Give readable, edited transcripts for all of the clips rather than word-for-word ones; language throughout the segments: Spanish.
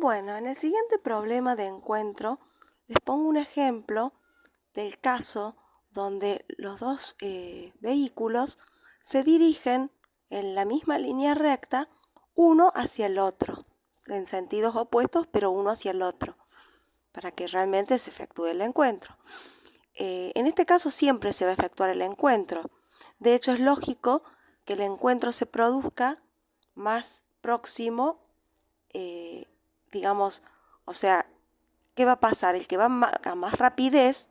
Bueno, en el siguiente problema de encuentro les pongo un ejemplo del caso donde los dos vehículos se dirigen en la misma línea recta, uno hacia el otro, en sentidos opuestos, pero uno hacia el otro, para que realmente se efectúe el encuentro. En este caso siempre se va a efectuar el encuentro. De hecho, es lógico que el encuentro se produzca más próximo, digamos, o sea, ¿qué va a pasar? El que va a más rapidez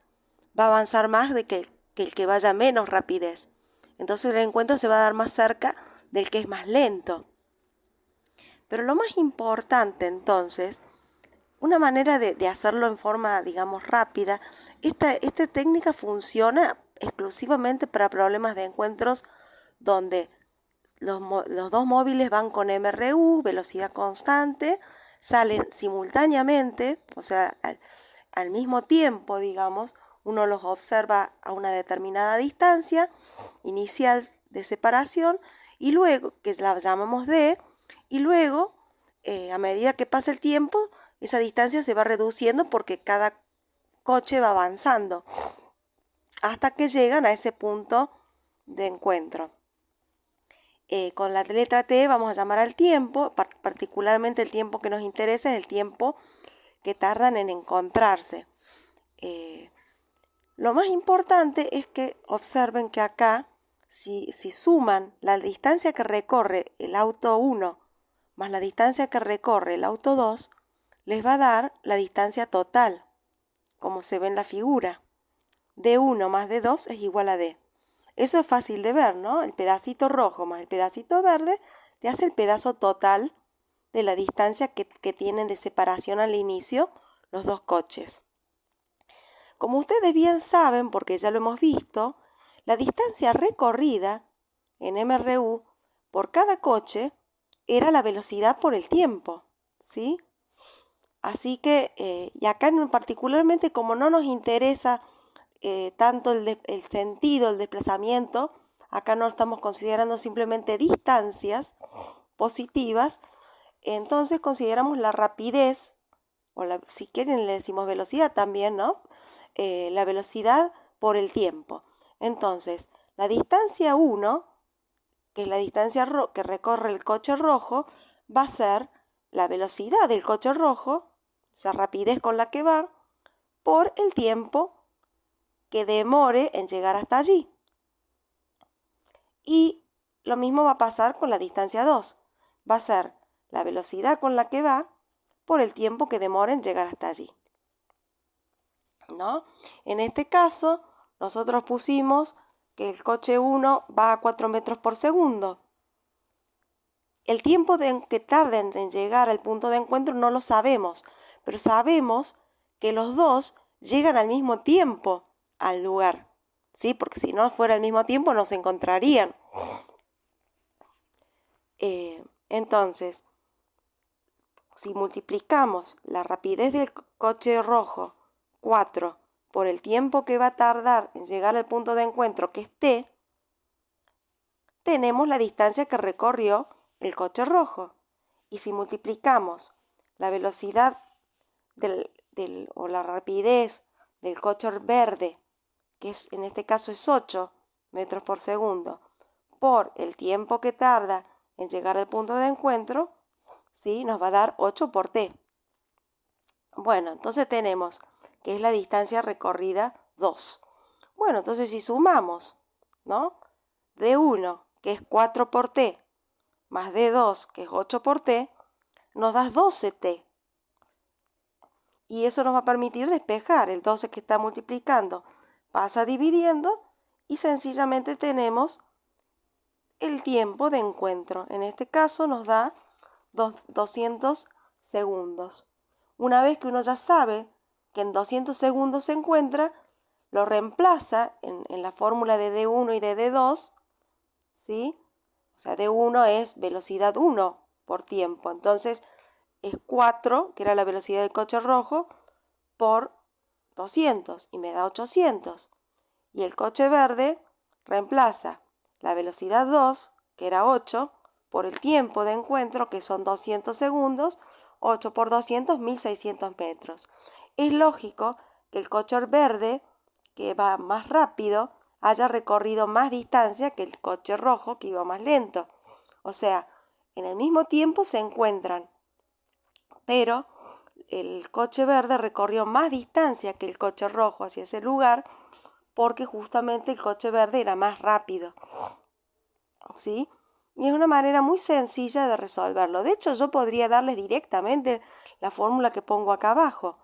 va a avanzar más que el que vaya a menos rapidez. Entonces el encuentro se va a dar más cerca del que es más lento. Pero lo más importante entonces, una manera de hacerlo en forma, digamos, rápida, esta técnica funciona exclusivamente para problemas de encuentros donde los dos móviles van con MRU, velocidad constante, salen simultáneamente, o sea, al mismo tiempo, digamos, uno los observa a una determinada distancia inicial de separación y luego, que la llamamos D, y luego, a medida que pasa el tiempo, esa distancia se va reduciendo porque cada coche va avanzando hasta que llegan a ese punto de encuentro. Con la letra T vamos a llamar al tiempo, particularmente el tiempo que nos interesa es el tiempo que tardan en encontrarse. Lo más importante es que observen que acá, si suman la distancia que recorre el auto 1 más la distancia que recorre el auto 2, les va a dar la distancia total, como se ve en la figura. D1 más D2 es igual a D. Eso es fácil de ver, ¿no? El pedacito rojo más el pedacito verde te hace el pedazo total de la distancia que tienen de separación al inicio los dos coches. Como ustedes bien saben, porque ya lo hemos visto, la distancia recorrida en MRU por cada coche era la velocidad por el tiempo, ¿sí? Así que, y acá particularmente como no nos interesa tanto el sentido, el desplazamiento, acá no estamos considerando simplemente distancias positivas, entonces consideramos la rapidez, o si quieren le decimos velocidad también, ¿no? La velocidad por el tiempo. Entonces, la distancia 1, que es la distancia que recorre el coche rojo, va a ser la velocidad del coche rojo, esa rapidez con la que va, por el tiempo que demore en llegar hasta allí. Y lo mismo va a pasar con la distancia 2. Va a ser la velocidad con la que va por el tiempo que demore en llegar hasta allí, ¿no? En este caso, nosotros pusimos que el coche 1 va a 4 metros por segundo. El tiempo que tarden en llegar al punto de encuentro no lo sabemos, pero sabemos que los dos llegan al mismo tiempo al lugar, ¿sí? Porque si no fuera al mismo tiempo no se encontrarían. Entonces, si multiplicamos la rapidez del coche rojo 4 por el tiempo que va a tardar en llegar al punto de encuentro, que es T, tenemos la distancia que recorrió el coche rojo. Y si multiplicamos la velocidad o la rapidez del coche verde, que en este caso es 8 metros por segundo, por el tiempo que tarda en llegar al punto de encuentro, ¿sí? Nos va a dar 8 por T. Bueno, entonces tenemos que es la distancia recorrida 2. Bueno, entonces si sumamos, ¿no? D1, que es 4 por T, más D2, que es 8 por T, nos da 12T. Y eso nos va a permitir despejar. El 12 que está multiplicando pasa dividiendo y sencillamente tenemos el tiempo de encuentro. En este caso nos da 200 segundos. Una vez que uno ya sabe que en 200 segundos se encuentra, lo reemplaza en la fórmula de D1 y de D2, ¿sí? O sea, D1 es velocidad 1 por tiempo. Entonces es 4, que era la velocidad del coche rojo, por 200 y me da 800. Y el coche verde reemplaza la velocidad 2, que era 8, por el tiempo de encuentro, que son 200 segundos, 8 por 200, 1600 metros. Es lógico que el coche verde, que va más rápido, haya recorrido más distancia que el coche rojo, que iba más lento. O sea, en el mismo tiempo se encuentran, pero el coche verde recorrió más distancia que el coche rojo hacia ese lugar, porque justamente el coche verde era más rápido, ¿sí? Y es una manera muy sencilla de resolverlo. De hecho, yo podría darles directamente la fórmula que pongo acá abajo,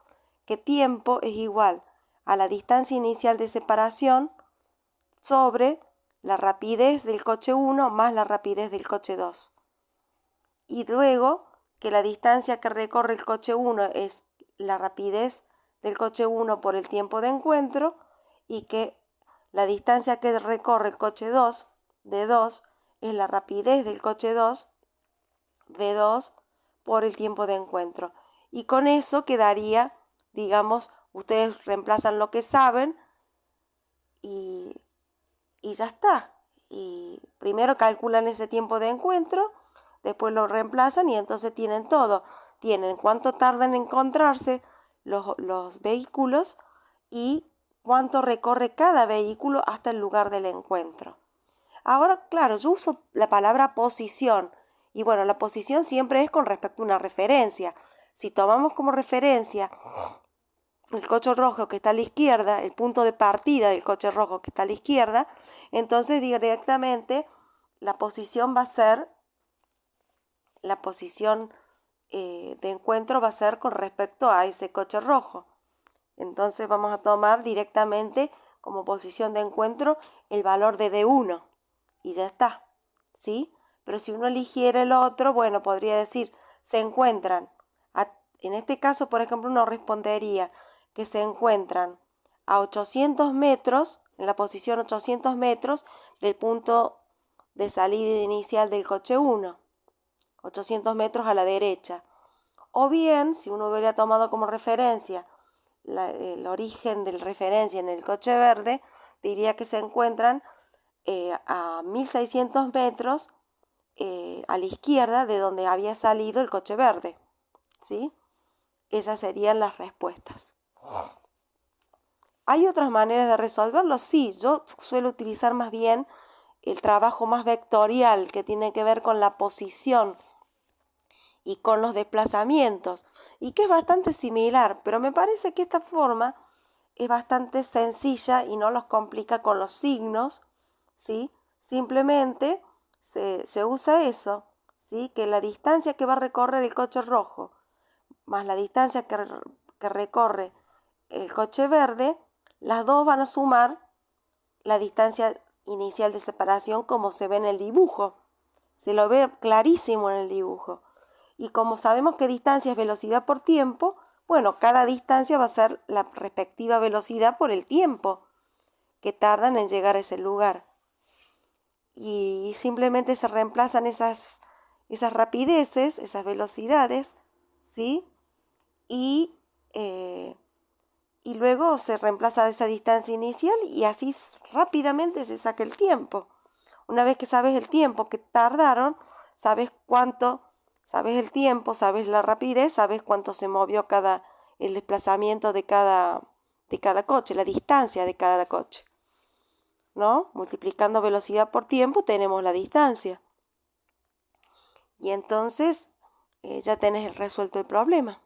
que tiempo es igual a la distancia inicial de separación sobre la rapidez del coche 1 más la rapidez del coche 2. Y luego que la distancia que recorre el coche 1 es la rapidez del coche 1 por el tiempo de encuentro, y que la distancia que recorre el coche 2, de 2, es la rapidez del coche 2, V2, por el tiempo de encuentro. Y con eso quedaría, digamos, ustedes reemplazan lo que saben y ya está. Y primero calculan ese tiempo de encuentro, después lo reemplazan y entonces tienen todo. Tienen cuánto tardan en encontrarse los vehículos y cuánto recorre cada vehículo hasta el lugar del encuentro. Ahora, claro, yo uso la palabra posición. Y bueno, la posición siempre es con respecto a una referencia. Si tomamos como referencia el coche rojo que está a la izquierda, el punto de partida del coche rojo que está a la izquierda, entonces directamente la posición va a ser, la posición de encuentro va a ser con respecto a ese coche rojo. Entonces vamos a tomar directamente como posición de encuentro el valor de D1 y ya está, ¿sí? Pero si uno eligiera el otro, bueno, podría decir, se encuentran, en este caso, por ejemplo, uno respondería que se encuentran a 800 metros, en la posición 800 metros del punto de salida inicial del coche 1, 800 metros a la derecha. O bien, si uno hubiera tomado como referencia el origen de referencia en el coche verde, diría que se encuentran a 1600 metros a la izquierda de donde había salido el coche verde, ¿sí? Esas serían las respuestas. ¿Hay otras maneras de resolverlo? Sí, yo suelo utilizar más bien el trabajo más vectorial, que tiene que ver con la posición y con los desplazamientos, y que es bastante similar, pero me parece que esta forma es bastante sencilla y no los complica con los signos, ¿sí? Simplemente se usa eso, ¿sí? Que la distancia que va a recorrer el coche rojo más la distancia que recorre el coche verde, las dos van a sumar la distancia inicial de separación, como se ve en el dibujo. Se lo ve clarísimo en el dibujo. Y como sabemos que distancia es velocidad por tiempo, bueno, cada distancia va a ser la respectiva velocidad por el tiempo que tardan en llegar a ese lugar. Y simplemente se reemplazan esas rapideces, esas velocidades, ¿sí? Y luego se reemplaza esa distancia inicial y así rápidamente se saca el tiempo. Una vez que sabes el tiempo que tardaron, sabes el tiempo, sabes la rapidez, sabes cuánto se movió el desplazamiento de cada coche, la distancia de cada coche, ¿no? Multiplicando velocidad por tiempo tenemos la distancia. Y entonces ya tenés resuelto el problema.